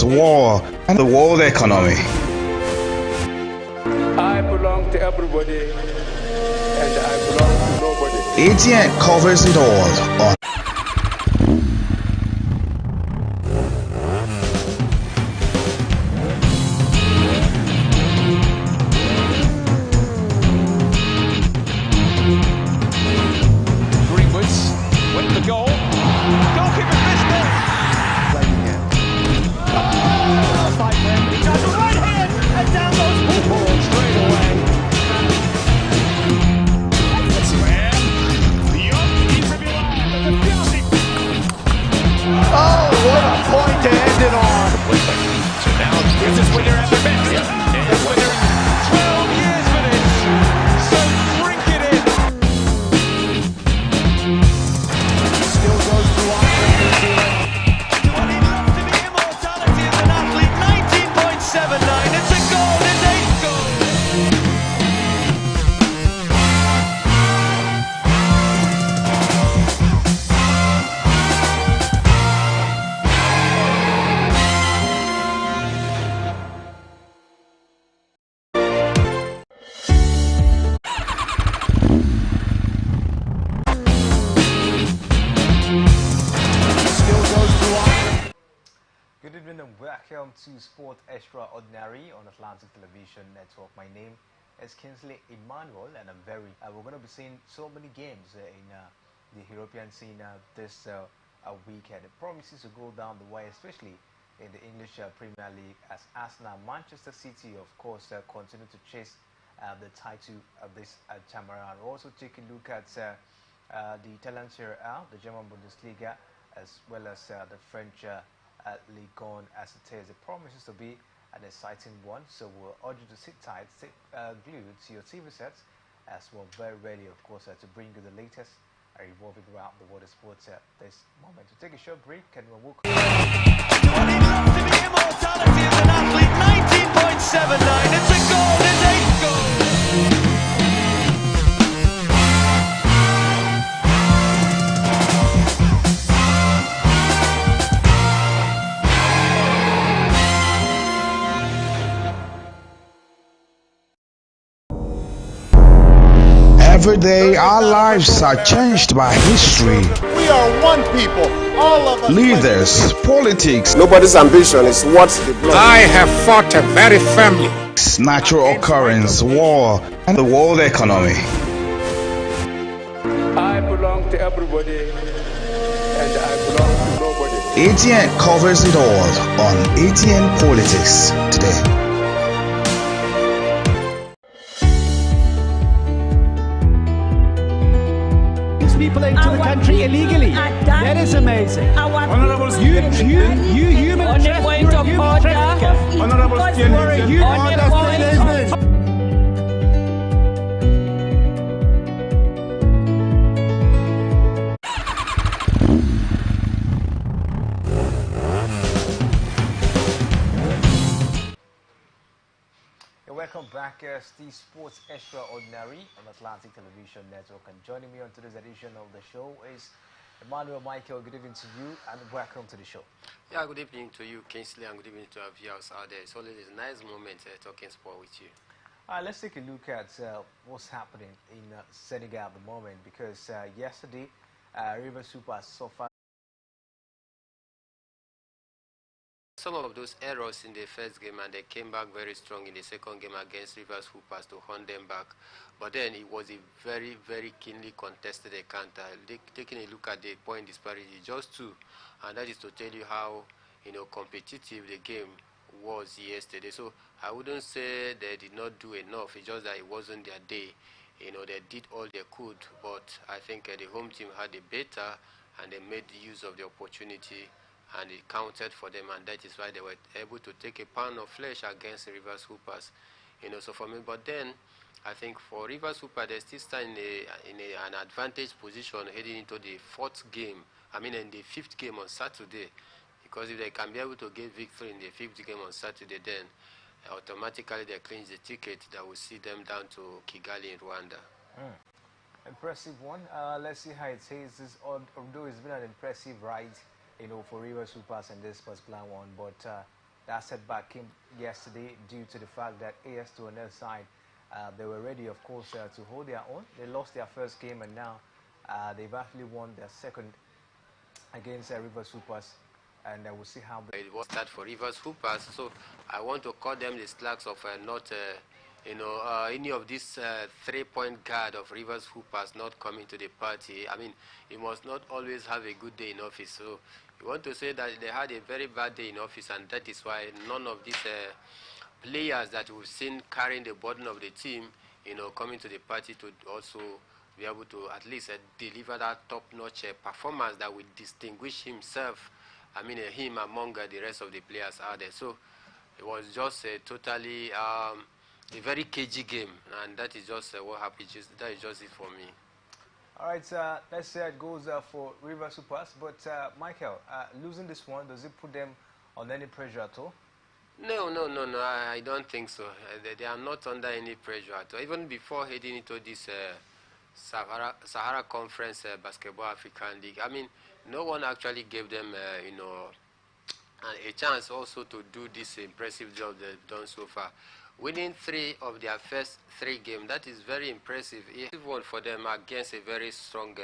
war and the world economy. I belong to everybody and I belong to nobody. ATN covers it all on Good evening and welcome to Sport Extraordinary on Atlantic Television Network. My name is Kingsley Emmanuel and I'm we're going to be seeing so many games in the European scene this weekend. It promises to go down the way, especially in the English Premier League, as Arsenal, Manchester City, of course, continue to chase the title of this time around. We'll also take a look at the Italian Serie A, the German Bundesliga, as well as the French Ligue 1 as it is. It promises to be an exciting one, so we'll urge you to sit tight, sit glued to your TV sets, as we're very ready, of course, to bring you the latest revolving around the world of sports at this moment. To take a short break, and we'll walk. Immortality as an athlete, 19.79. It's a goal, it's 8 goals. every day. Our lives are changed by history. We are one people, all of us. Leaders, politics. Nobody's ambition is what's the blood. I have fought a very family. Natural occurrence, war, and the world economy. I belong to everybody and I belong to nobody. ATN covers it all on ATN Politics today. People into the country illegally. That is amazing. Honorable you human trafficker. Honorable Welcome back to Sports Extraordinary on Atlantic Television Network, and joining me on today's edition of the show is Emmanuel Michael. Good evening to you and welcome to the show. Yeah, good evening to you, Kingsley, and good evening to our viewers out there. It's always a nice moment talking sport with you. Let's take a look at what's happening in Senegal at the moment, because yesterday River Super suffered some of those errors in the first game, and they came back very strong in the second game against Rivers Hoopers to hunt them back. But then it was a very, very keenly contested encounter. Taking a look at the point disparity, just 2, and that is to tell you how competitive the game was yesterday. So I wouldn't say they did not do enough. It's just that it wasn't their day. They did all they could, but I think the home team had a better, and they made use of the opportunity, and it counted for them, and that is why they were able to take a pound of flesh against the Rivers Hoopers. So for me, but then I think for Rivers Hoopers, they still stand in an advantage position heading into the in the 5th game on Saturday, because if they can be able to get victory in the 5th game on Saturday, then automatically they clinch the ticket that will see them down to Kigali in Rwanda. Impressive one. Let's see how it says. Although it's been an impressive ride for Rivers Hoopers in this particular one. But that setback came yesterday due to the fact that AS2 on their side, they were ready, of course, to hold their own. They lost their first game, and now they've actually won their second against Rivers Hoopers. And we'll see how it was that for Rivers Hoopers. So I want to call them the slacks of not, any of these 3-point guard of Rivers Hoopers not coming to the party. I mean, you must not always have a good day in office. So you want to say that they had a very bad day in office, and that is why none of these players that we've seen carrying the burden of the team, coming to the party to also be able to at least deliver that top-notch performance that will distinguish himself. I mean, him among the rest of the players out there. So it was just a totally a very cagey game, and that is just what happened. That is just it for me. All right, let's say it goes for Rivers Hoopers. But Michael, losing this one, does it put them on any pressure at all? No, I don't think so. They are not under any pressure at all. Even before heading into this Sahara Conference Basketball African League, I mean, no one actually gave them, a chance also to do this impressive job they've done so far. Winning 3 of their first 3 games, that is very impressive. It won for them against a very strong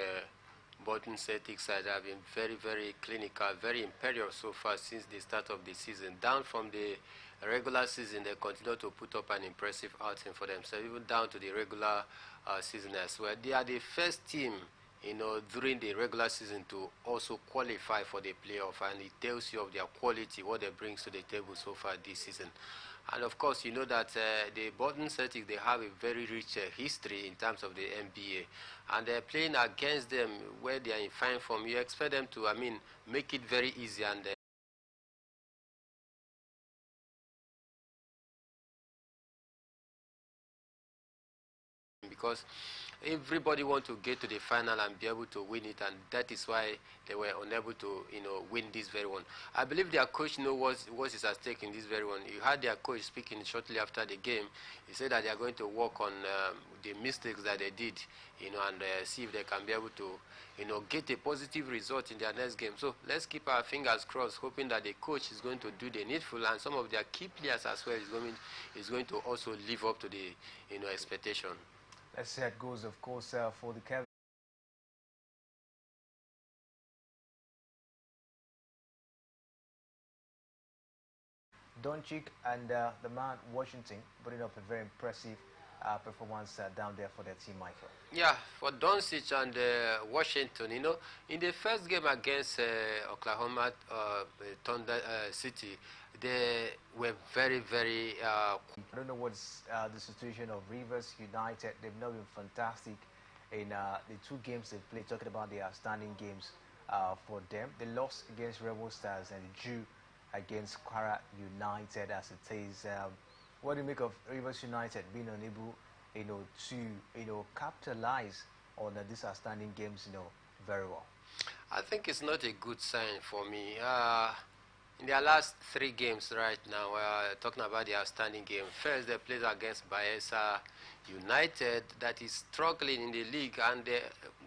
Bolton Celtic side. Have been very, very clinical, very imperious so far since the start of the season. Down from the regular season, they continue to put up an impressive outing for themselves, even down to the regular season as well. They are the first team, during the regular season to also qualify for the playoff, and it tells you of their quality, what they bring to the table so far this season. And of course, you know that the Bolton Celtics, they have a very rich history in terms of the NBA, and they're playing against them where they are in fine form. You expect them to, make it very easy, and because everybody wants to get to the final and be able to win it, and that is why they were unable to, win this very one. I believe their coach knows what is at stake in this very one. You heard their coach speaking shortly after the game. He said that they are going to work on the mistakes that they did, and see if they can be able to, get a positive result in their next game. So let's keep our fingers crossed, hoping that the coach is going to do the needful, and some of their key players as well is going to also live up to the, expectation. Let's see how it goes, of course, for the Cavs. Doncic and the man Washington putting up a very impressive performance down there for their team, Michael. Yeah, for Doncic and Washington, in the first game against Oklahoma Thunder City, they were very, very... I don't know what's the situation of Rivers United. They've not been fantastic in the 2 games they've played, talking about the outstanding games for them. They lost against Rebel Stars and drew against Kwara United as it is. What do you make of Rivers United being unable, to, capitalize on these outstanding games, very well? I think it's not a good sign for me. In their last 3 games right now, talking about the outstanding game. First, they played against Bayelsa United, that is struggling in the league, and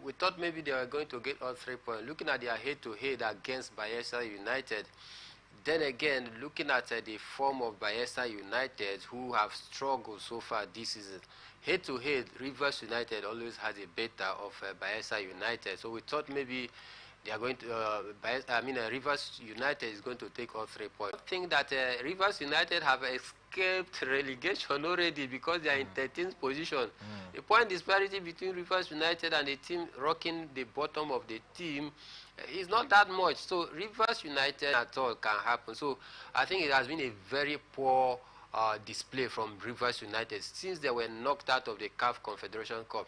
we thought maybe they were going to get all 3 points. Looking at their head-to-head against Bayelsa United, then again, looking at the form of Bayelsa United, who have struggled so far this season, head-to-head, Rivers United always has a better of Bayelsa United. So we thought maybe they are going to, Rivers United is going to take all 3 points. I think that Rivers United have escaped relegation already because they are in 13th position. The point disparity between Rivers United and the team rocking the bottom of the team is not that much. So Rivers United at all can happen. So I think it has been a very poor display from Rivers United since they were knocked out of the CAF Confederation Cup.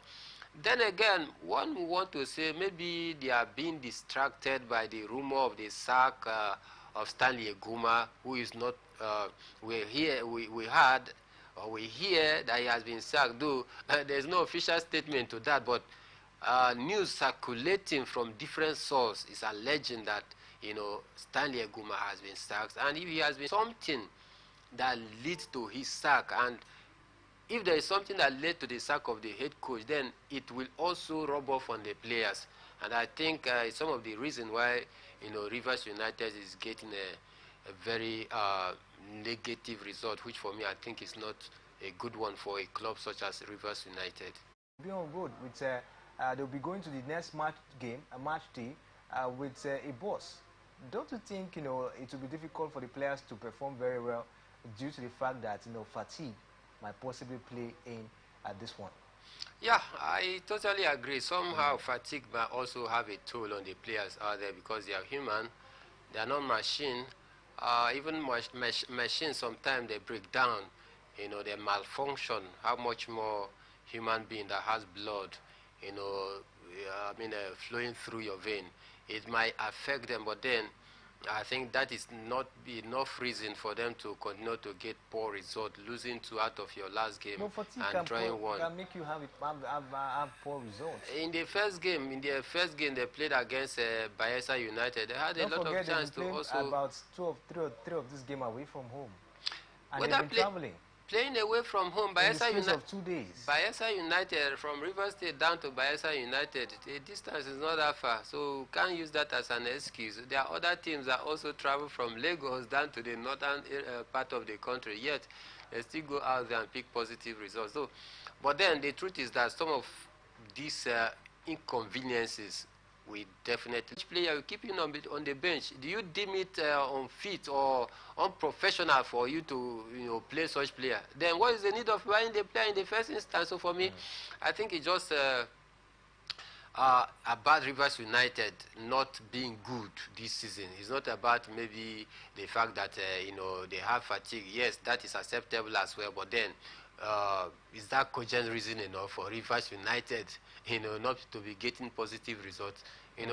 Then again, one would want to say maybe they are being distracted by the rumor of the sack of Stanley Eguma, who is not, we hear that he has been sacked, though there's no official statement to that, but news circulating from different sources is alleging that, Stanley Eguma has been sacked, and if he has been something that leads to his sack, and if there is something that led to the sack of the head coach, then it will also rub off on the players. And I think some of the reason why Rivers United is getting a very negative result, which for me I think is not a good one for a club such as Rivers United. Be on good with they'll be going to the next match game, a match day, with a boss. Don't you think it will be difficult for the players to perform very well due to the fact that fatigue might possibly play in at this one? Yeah, I totally agree. Somehow fatigue might also have a toll on the players out there because they are human, they are not machine. Even machines sometimes they break down, they malfunction. How much more human being that has blood, flowing through your vein, it might affect them. But then I think that is not enough reason for them to continue to get poor result, losing 2 out of your last game and drawing 1. Can make you have poor results. In the first game, they played against Bayelsa United. They had a lot of chance to also. About three of this game away from home, and they've been traveling. Playing away from home, Bayelsa United. 2 days. Bayelsa United, from Rivers State down to Bayelsa United, the distance is not that far, so can't use that as an excuse. There are other teams that also travel from Lagos down to the northern part of the country, yet they still go out there and pick positive results. So, but then the truth is that some of these inconveniences we definitely. Each player you keep him on the bench. Do you deem it unfit or unprofessional for you to play such player? Then what is the need of buying the player in the first instance? So for me, I think it's just about Rivers United not being good this season. It's not about maybe the fact that they have fatigue. Yes, that is acceptable as well. But then is that cogent reason enough for Rivers United not to be getting positive results?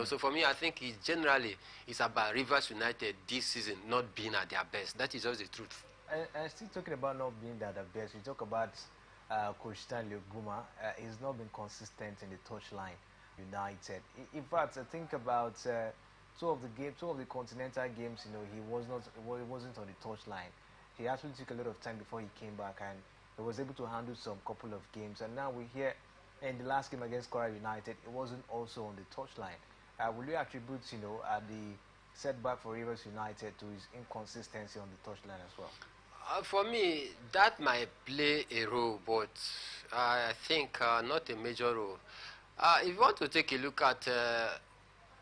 So for me, I think it's about Rivers United this season not being at their best. That is just the truth. And still talking about not being at their best, we talk about Coach Stanley Oguma. He's not been consistent in the touchline United. In fact, I think about two of the continental games, he wasn't on the touchline. He actually took a lot of time before he came back, and he was able to handle some couple of games. And now we hear in the last game against Kwara United, it wasn't also on the touchline. Will you attribute, the setback for Rivers United to his inconsistency on the touchline as well? For me, that might play a role, but I think not a major role. If you want to take a look at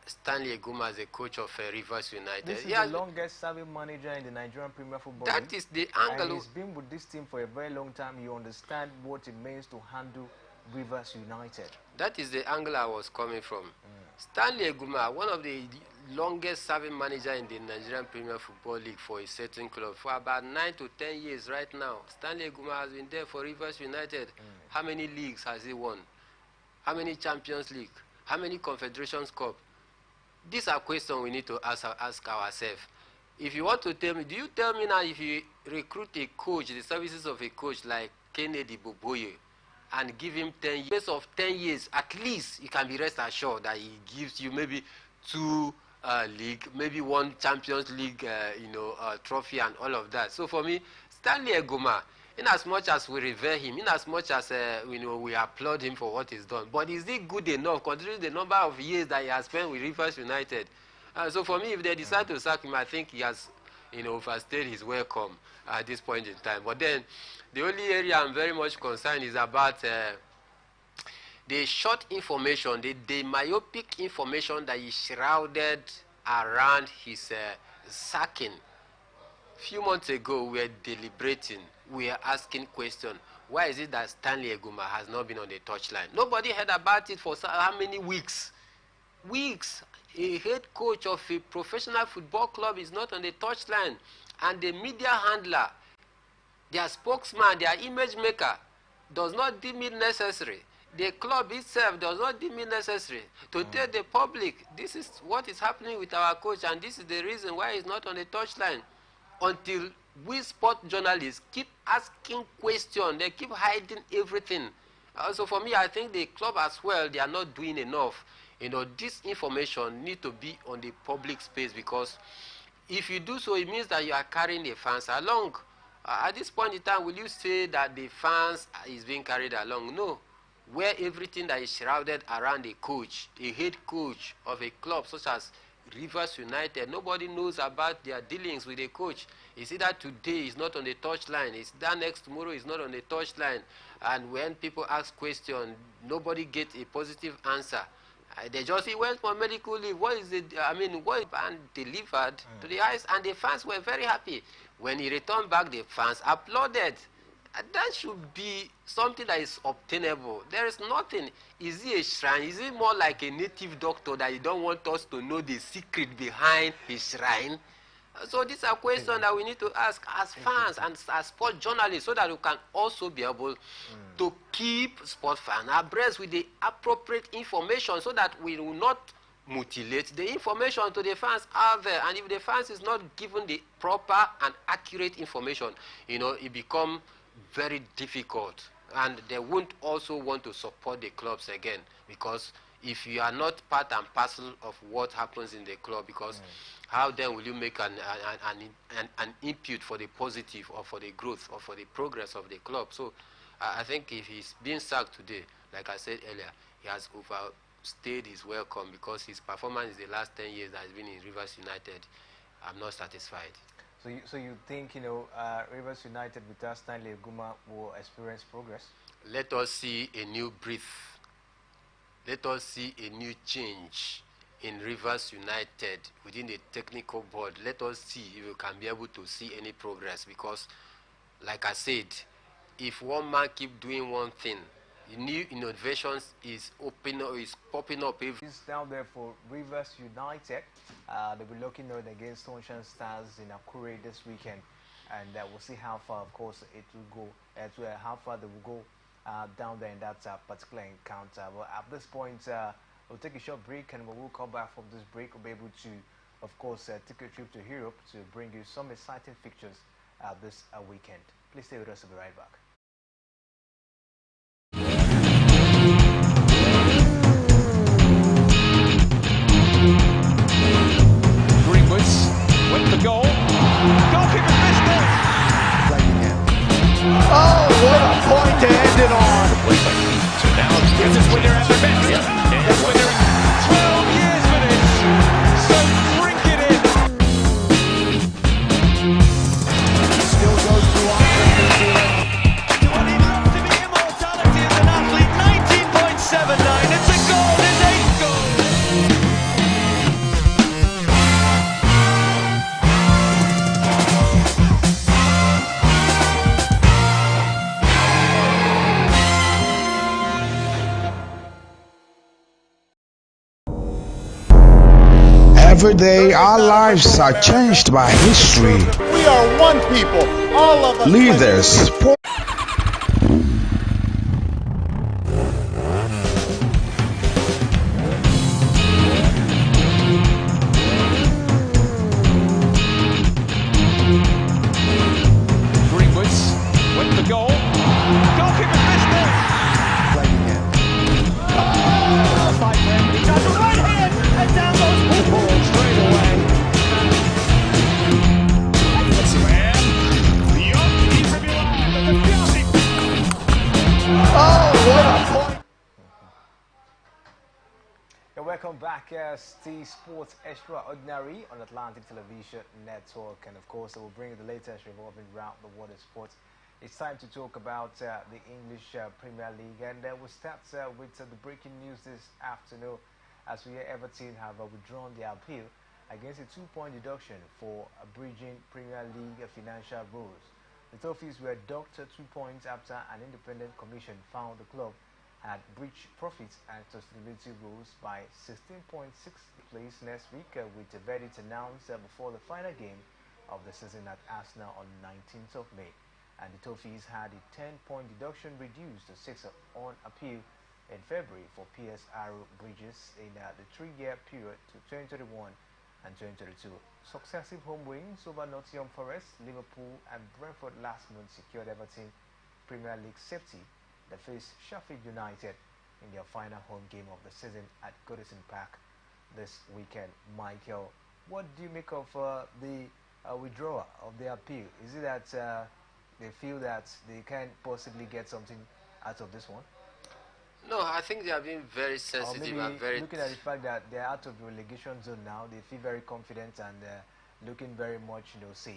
Stanley Oguma as a coach of Rivers United. This is the longest serving manager in the Nigerian Premier Football League. That is the angle. And he's been with this team for a very long time. You understand what it means to handle Rivers United. That is the angle I was coming from. Stanley Oguma, one of the longest serving manager in the Nigerian Premier Football League for a certain club for about 9 to 10 years right now. Stanley Oguma has been there for Rivers United. How many leagues has he won? How many Champions League? How many Confederations Cup? These are questions we need to ask ourselves. If you want to tell me, do you tell me now if you recruit a coach, the services of a coach like Kennedy Boboye, and give him 10 years of 10 years, at least you can be rest assured that he gives you maybe 2 league, maybe 1 Champions League, trophy and all of that. So for me, Stanley Oguma, in as much as we revere him, in as much as we applaud him for what he's done, but is he good enough considering the number of years that he has spent with Rivers United? So for me, if they decide to sack him, I think he has overstayed his welcome at this point in time. But then the only area I'm very much concerned is about the short information, the myopic information that is shrouded around his sacking. A few months ago, we were deliberating, we were asking questions. Why is it that Stanley Oguma has not been on the touchline? Nobody heard about it for how many weeks? Weeks. A head coach of a professional football club is not on the touchline. And the media handler, their spokesman, their image maker, does not deem it necessary. The club itself does not deem it necessary to tell the public, this is what is happening with our coach and this is the reason why he's not on the touchline. Until we sport journalists keep asking questions, they keep hiding everything. So for me, I think the club as well, they are not doing enough. This information need to be on the public space, because if you do so, it means that you are carrying the fans along. At this point in time, will you say that the fans is being carried along? No. Where everything that is shrouded around a coach, a head coach of a club such as Rivers United, nobody knows about their dealings with the coach. It's either today he's not on the touchline, it's that next tomorrow he's not on the touchline. And when people ask questions, nobody gets a positive answer. They just, he went for medical leave. What is it? I mean, what and delivered to the eyes, and the fans were very happy. When he returned back, the fans applauded. And that should be something that is obtainable. There is nothing. Is he a shrine? Is he more like a native doctor that you don't want us to know the secret behind his shrine? So these are questions that we need to ask as fans and as sport journalists, so that we can also be able to keep sport fans abreast with the appropriate information, so that we will not mutilate the information to the fans out there. And if the fans is not given the proper and accurate information, you know, it becomes very difficult, and they won't also want to support the clubs again, because if you are not part and parcel of what happens in the club, because how then will you make an input for the positive or for the growth or for the progress of the club? So I think if he's being sacked today, like I said earlier, he has overstayed his welcome, because his performance in the last 10 years that has been in Rivers United, I'm not satisfied. So you think, you know, Rivers United without Stanley Aguma will experience progress? Let us see a new breath. Let us see a new change in Rivers United within the technical board. Let us see if we can be able to see any progress, because, like I said, if one man keep doing one thing, new innovations is popping up. It's down there for Rivers United. They'll be looking out against Sunshine Stars in Akure this weekend, and we'll see how far, of course, it will go, how far they will go down there in that particular encounter. Well, at this point, we'll take a short break, and when we'll come back from this break, we'll be able to, of course, take a trip to Europe to bring you some exciting fixtures this weekend. Please stay with us. We'll be right back. Went for goal. Goalkeeper missed it. Oh, what a point to end it on. So now this is when they're at their best. And when they're 12 years for this. So drink it in. Still goes to Andre. Do I need love to be immortality as an athlete? 19.79. It's a goal. It's 8 goals. Every day, our lives are changed by history. We are one people, all of us. Leaders, sport. Greenwoods went for goal. Goalkeeper missed it. Fight for him. He does a right hand, and down goes Paul straight away. Oh, what a point. Welcome back as the Sports Extraordinary on Atlantic Television Network, and of course I will bring you the latest revolving around the world of sports. It's time to talk about the English Premier League, and we'll start with the breaking news this afternoon, as we hear Everton have withdrawn their appeal against a 2-point deduction for abridging Premier League financial rules. The Toffees were docked 2 points after an independent commission found the club had breached profits and sustainability rules by 16.6 place next week, with the verdict announced before the final game of the season at Arsenal on 19th of May. And the Toffees had a 10-point deduction reduced to 6 on appeal in February for PSR breaches in the 3-year period to 2021 and 2022. Successive home wins over Nottingham Forest, Liverpool and Brentford last month secured Everton Premier League safety. They face Sheffield United in their final home game of the season at Goodison Park this weekend. Michael, what do you make of the withdrawal of the appeal? Is it that they feel that they can't possibly get something out of this one? No, I think they have been very Or sensitive maybe and very. looking at the fact that they're out of the relegation zone now, they feel very confident and looking very much, safe.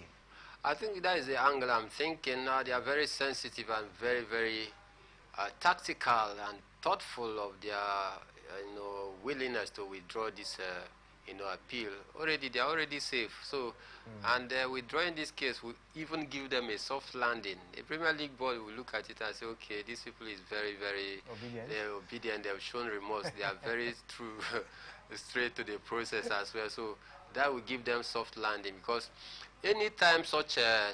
I think that is the angle I'm thinking now. They are very sensitive and very, very tactical and thoughtful of their, willingness to withdraw this, appeal. Already, they are already safe. So, and withdrawing this case will even give them a soft landing. A Premier League board will look at it and say, okay, these people is very, very Obedient. they're obedient. They've shown remorse. They are very true, straight to the process as well. So that will give them soft landing because anytime such a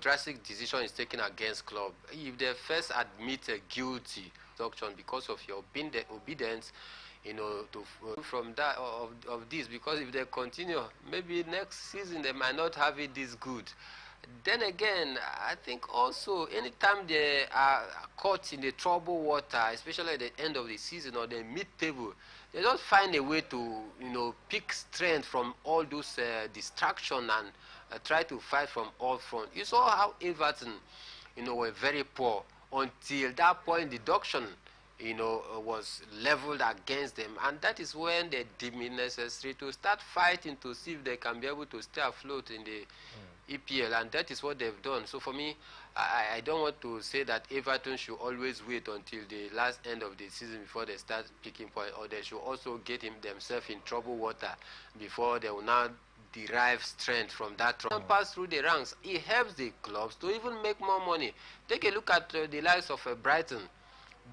drastic decision is taken against club, if they first admit a guilty action because of your obedience, from that of this, because if they continue, maybe next season they might not have it this good. Then again, I think also anytime they are caught in the trouble water, especially at the end of the season or the mid-table, they just find a way to pick strength from all those distraction and try to fight from all fronts. You saw how Everton were very poor until that point deduction was leveled against them, and that is when they deemed it necessary to start fighting to see if they can be able to stay afloat in the EPL, and that is what they've done. So for me, I don't want to say that Everton should always wait until the last end of the season before they start picking points, or they should also get themselves in trouble water before they will now derive strength from that and pass through the ranks. It helps the clubs to even make more money. Take a look at the likes of Brighton.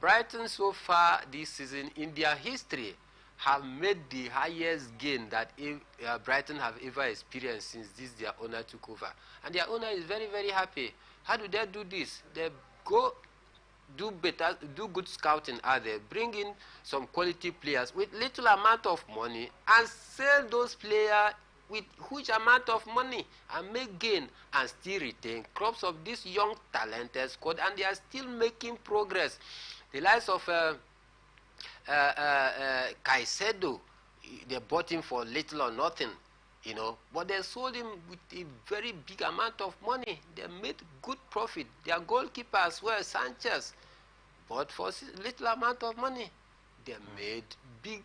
Brighton so far this season in their history have made the highest gain that Brighton have ever experienced since their owner took over. And their owner is very, very happy. How do they do this? They go do good scouting out there, bring in some quality players with little amount of money and sell those players with huge amount of money and make gain and still retain crops of this young talented squad, and they are still making progress. The likes of Caicedo, they bought him for little or nothing, but they sold him with a very big amount of money. They made good profit. Their goalkeeper as well, Sanchez, bought for little amount of money. They made big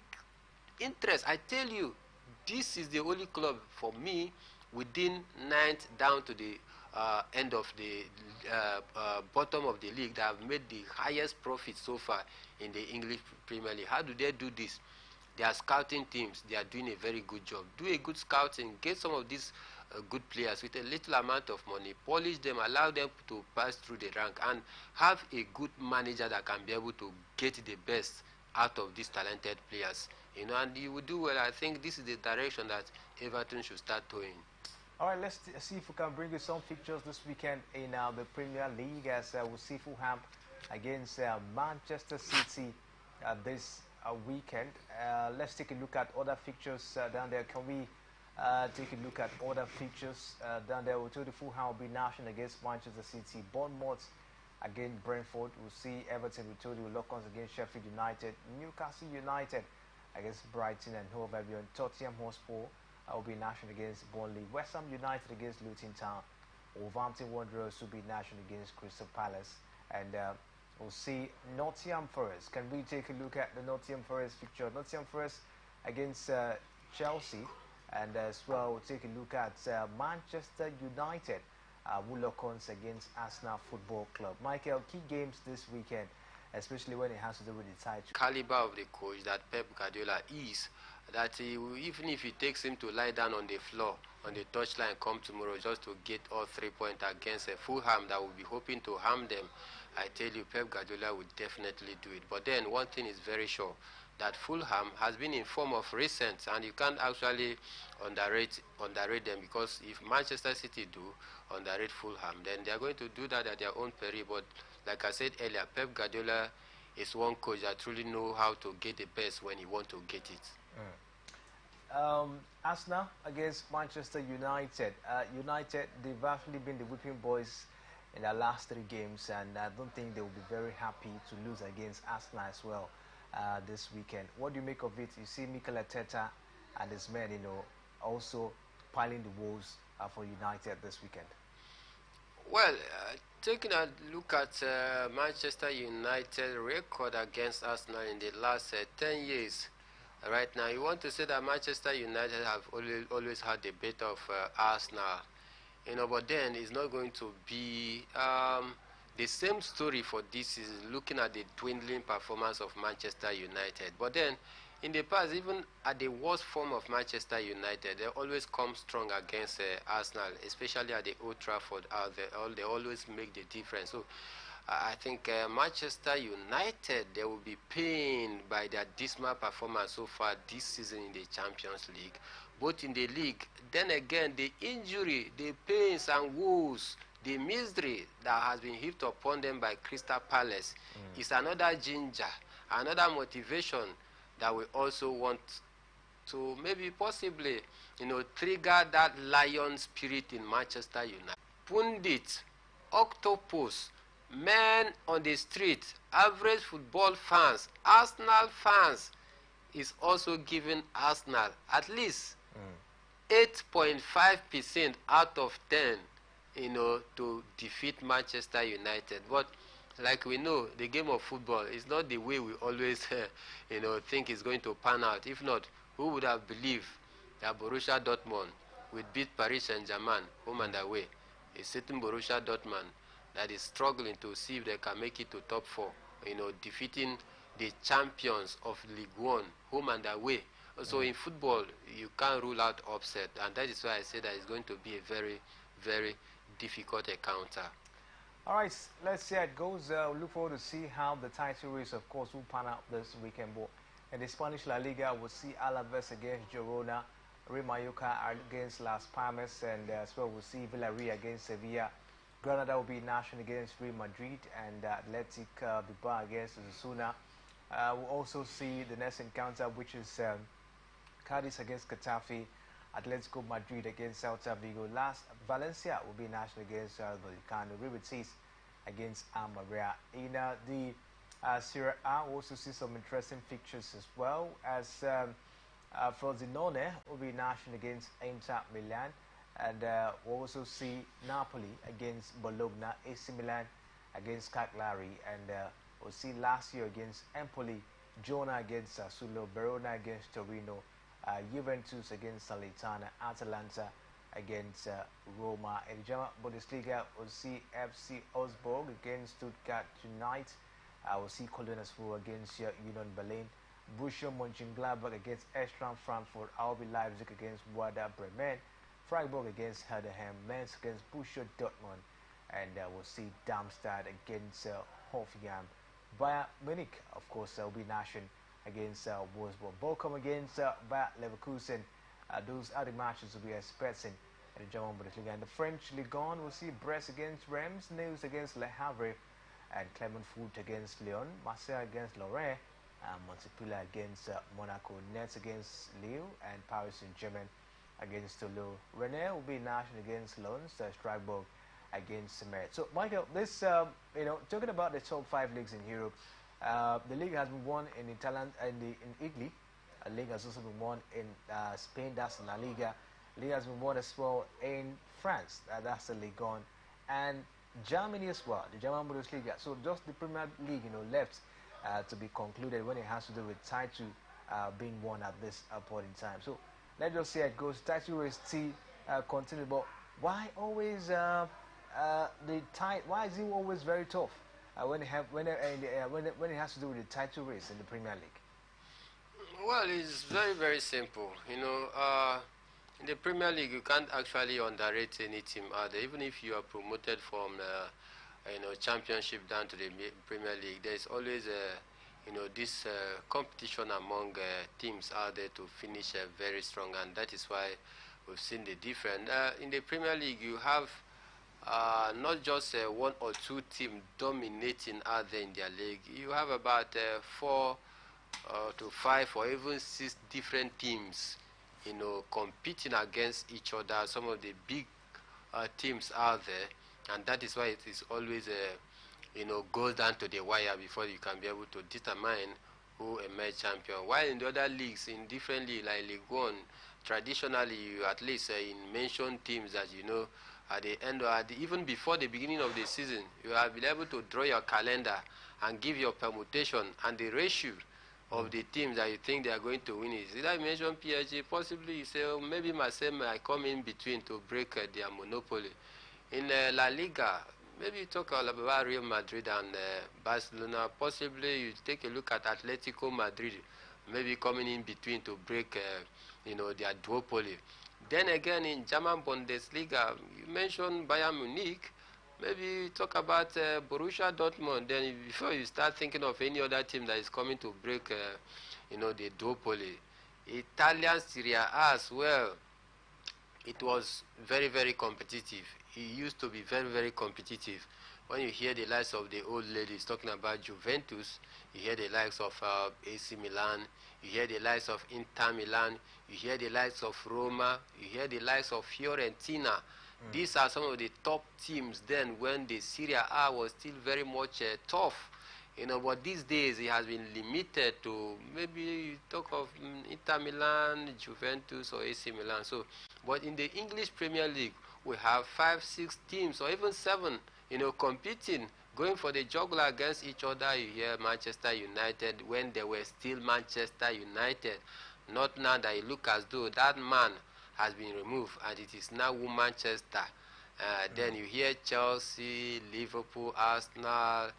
interest. I tell you, this is the only club for me within ninth down to the end of the bottom of the league that have made the highest profit so far in the English Premier League. How do they do this? They are scouting teams. They are doing a very good job. Do a good scouting. Get some of these good players with a little amount of money. Polish them. Allow them to pass through the rank. And have a good manager that can be able to get the best out of these talented players. And you will do well. I think this is the direction that Everton should start towing. All right, let's see if we can bring you some pictures this weekend in the Premier League as we'll see Fulham against Manchester City this weekend. Let's take a look at other fixtures down there. Can we take a look at other fixtures down there? We'll tell you Fulham will be National against Manchester City. Bournemouth against Brentford. We'll see Everton, we told you, Locons against Sheffield United. Newcastle United against Brighton and Hove Albion. Tottenham Hotspur will be national against Burnley. West Ham United against Luton Town. Wolverhampton Wanderers will be national against Crystal Palace. And we'll see Nottingham Forest. Can we take a look at the Nottingham Forest fixture? Nottingham Forest against Chelsea. And as well, we'll take a look at Manchester United. Woolocons against Arsenal Football Club. Michael, key games this weekend, especially when it has to do with the title. Caliber of the coach that Pep Guardiola is, that even if it takes him to lie down on the floor, on the touchline, come tomorrow just to get all 3 points against a Fulham that will be hoping to harm them, I tell you, Pep Guardiola would definitely do it. But then one thing is very sure, that Fulham has been in form of recent, and you can't actually underrate them, because if Manchester City do underrate Fulham, then they are going to do that at their own peril. But like I said earlier, Pep Guardiola is one coach that truly know how to get the best when he want to get it. Arsenal against Manchester United. United, they've actually been the whipping boys in their last 3 games, and I don't think they will be very happy to lose against Arsenal as well this weekend. What do you make of it? You see Mikel Arteta and his men, also piling the woes for United this weekend. Well, taking a look at Manchester United record against Arsenal in the last 10 years, right now, you want to say that Manchester United have always had a bit of Arsenal, but then it's not going to be the same story for this season, looking at the dwindling performance of Manchester United. But then, in the past, even at the worst form of Manchester United, they always come strong against Arsenal, especially at the Old Trafford. They always make the difference. So I think Manchester United, they will be pained by their dismal performance so far this season in the Champions League, both in the league. Then again, the injury, the pains and woes, the misery that has been heaped upon them by Crystal Palace is another ginger, another motivation that we also want to maybe possibly, trigger that lion spirit in Manchester United. Pundit, octopus, men on the street, average football fans, Arsenal fans is also giving Arsenal at least 8.5% out of 10, to defeat Manchester United. But like we know, the game of football is not the way we always, think it's going to pan out. If not, who would have believed that Borussia Dortmund would beat Paris Saint-Germain home and away? A certain Borussia Dortmund that is struggling to see if they can make it to top 4, defeating the champions of League One home and away. So in football, you can't rule out upset, and that is why I say that it's going to be a very, very difficult encounter. All right, let's see how it goes. Look forward to see how the title race, of course, will pan out this weekend. But in the Spanish La Liga, we'll see Alaves against Girona, Real Mallorca against Las Palmas, and as well we'll see Villarreal against Sevilla. Granada will be National against Real Madrid, and Athletic Bilbao against Osasuna. We'll also see the next encounter, which is Cadiz against Getafe, Atletico Madrid against Celta Vigo. Last, Valencia will be National against Vallecano, Real Betis against Almeria. In the Serie A, we'll also see some interesting fixtures as well, as Frosinone will be National against Inter Milan, and we'll also see Napoli against Bologna, AC Milan against Cagliari, and we'll see Lazio against Empoli, Girona against Sassuolo, Verona against Torino, Juventus against Salernitana, Atalanta against Roma. In the German Bundesliga, we'll see FC Augsburg against Stuttgart tonight. We'll see Cologne against Union Berlin, Borussia Mönchengladbach against Eintracht Frankfurt, RB Leipzig against Werder Bremen, Freiburg against Heidenheim, Mainz against Borussia Dortmund, and we'll see Darmstadt against Hoffenheim. Bayern Munich, of course, will be National against Wolfsburg. Bochum against Bayer Leverkusen. Those are the matches we are expecting in the German Bundesliga. And the French Ligue 1, we'll see Brest against Reims, Nice against Le Havre, and Clermont Foot against Lyon, Marseille against Lorient, Montpellier against Monaco, Nets against Lille, and Paris Saint-Germain against Toulouse. Rennes will be National against Lens, Strasbourg against Metz. So, Michael, this, talking about the top 5 leagues in Europe, the league has been won in in Italy. A league has also been won in Spain. That's La Liga. League has been won as well in France. That's the Ligue 1, and Germany as well, the German Bundesliga. So just the Premier League, left to be concluded when it has to do with title being won at this point in time. So let's just see how it goes. Title race still continue, but why always why is it always very tough when it has to do with the title race in the Premier League? Well, it's very, very simple. In the Premier League, you can't actually underrate any team out there. Even if you are promoted from, Championship down to the Premier League, there's always, this competition among teams out there to finish very strong, and that is why we've seen the difference. In the Premier League, you have not just 1 or 2 teams dominating out there in their league. You have about 4 to 5 or even 6 different teams, competing against each other, some of the big teams out there, and that is why it is always, goes down to the wire before you can be able to determine who emerge champion. While in the other leagues, in different leagues like League 1, traditionally, you at least in mentioned teams that at the end, or even before the beginning of the season, you have been able to draw your calendar and give your permutation and the ratio of the teams that you think they are going to win it. Either you mention PSG, possibly you say, oh, maybe Marseille might come in between to break their monopoly. In La Liga, maybe you talk all about Real Madrid and Barcelona. Possibly you take a look at Atletico Madrid, maybe coming in between to break, their duopoly. Then again, in German Bundesliga, you mentioned Bayern Munich. Maybe you talk about Borussia Dortmund. Then before you start thinking of any other team that is coming to break, the duopoly. Italian Serie A as well. It was very, very competitive. It used to be very, very competitive. When you hear the likes of the old ladies talking about Juventus, you hear the likes of AC Milan, you hear the likes of Inter Milan, you hear the likes of Roma, you hear the likes of Fiorentina. These are some of the top teams then when the Serie A was still very much tough. But these days it has been limited to maybe you talk of Inter Milan, Juventus, or AC Milan. So, but in the English Premier League, we have 5, 6 teams, or even 7, competing, going for the jugular against each other. You hear Manchester United when they were still Manchester United. Not now that it looks as though that man has been removed and it is now Manchester. Then you hear Chelsea, Liverpool, Arsenal.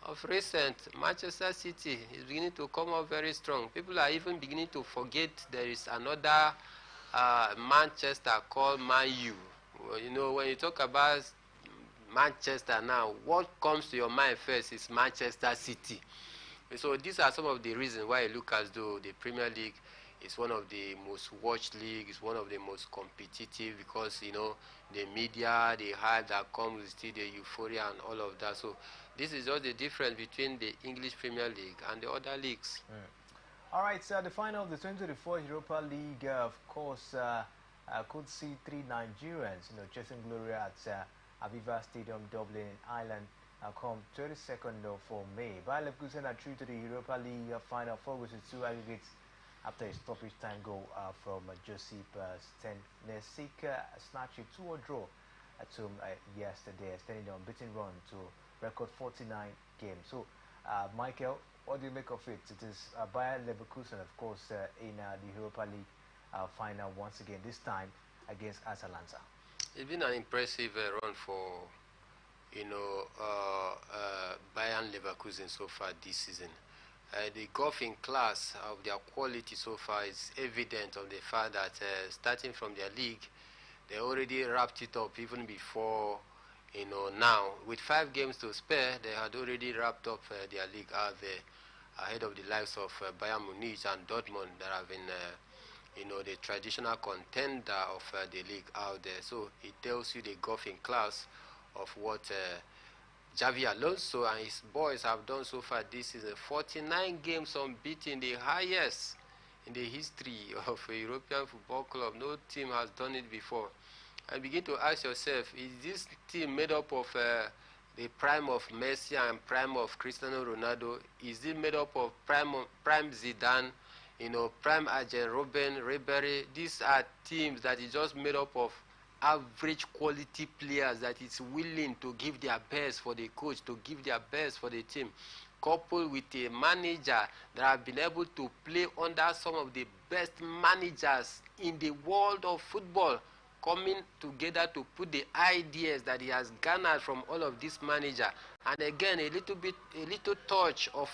Of recent, Manchester City is beginning to come up very strong. People are even beginning to forget there is another Manchester called Man U. When you talk about Manchester now, what comes to your mind first is Manchester City. So these are some of the reasons why it looks as though the Premier League is one of the most watched leagues, one of the most competitive, because the media, the hype that comes with it, the euphoria and all of that. So this is just the difference between the English Premier League and the other leagues. All right, so the final of the 2024 Europa League, of course, could see 3 Nigerians, chasing glory at Aviva Stadium, Dublin, Ireland, come 22nd of May. Bayer Leverkusen are through to the Europa League final 4-2 aggregates after a stoppage time goal from Josip Stenesic, snatching 2-2 draw at home yesterday, extending the unbeaten run to record 49 games. So, Michael, what do you make of it? It is Bayer Leverkusen, of course, in the Europa League final once again, this time against Atalanta. It's been an impressive run for, Bayern Leverkusen so far this season. The golfing class of their quality so far is evident of the fact that starting from their league, they already wrapped it up even before, now. With 5 games to spare, they had already wrapped up their league out there, ahead of the likes of Bayern Munich and Dortmund that have been, the traditional contender of the league out there. So it tells you the golfing class of what Xavi Alonso and his boys have done so far this season. 49 games unbeaten, the highest in the history of a European football club. No team has done it before. And begin to ask yourself, is this team made up of the prime of Messi and prime of Cristiano Ronaldo? Is it made up of prime Zidane, prime Arjen Robben, Ribéry? These are teams that is just made up of average quality players that is willing to give their best for the coach, to give their best for the team, coupled with a manager that have been able to play under some of the best managers in the world of football, coming together to put the ideas that he has garnered from all of this manager, and again a little touch of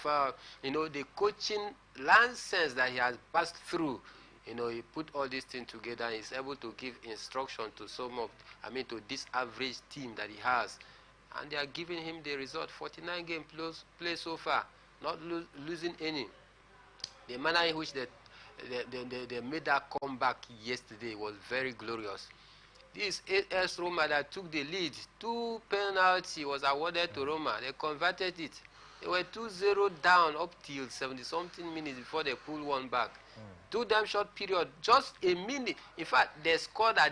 the coaching license that he has passed through. He put all these things together and is able to give instruction to to this average team that he has. And they are giving him the result. 49 games play so far, not losing any. The manner in which they made that comeback yesterday was very glorious. This AS Roma that took the lead, 2 penalty was awarded to Roma. They converted it. They were 2-0 down up till 70-something minutes before they pulled one back. 2 damn short period, just a minute. In fact, they scored at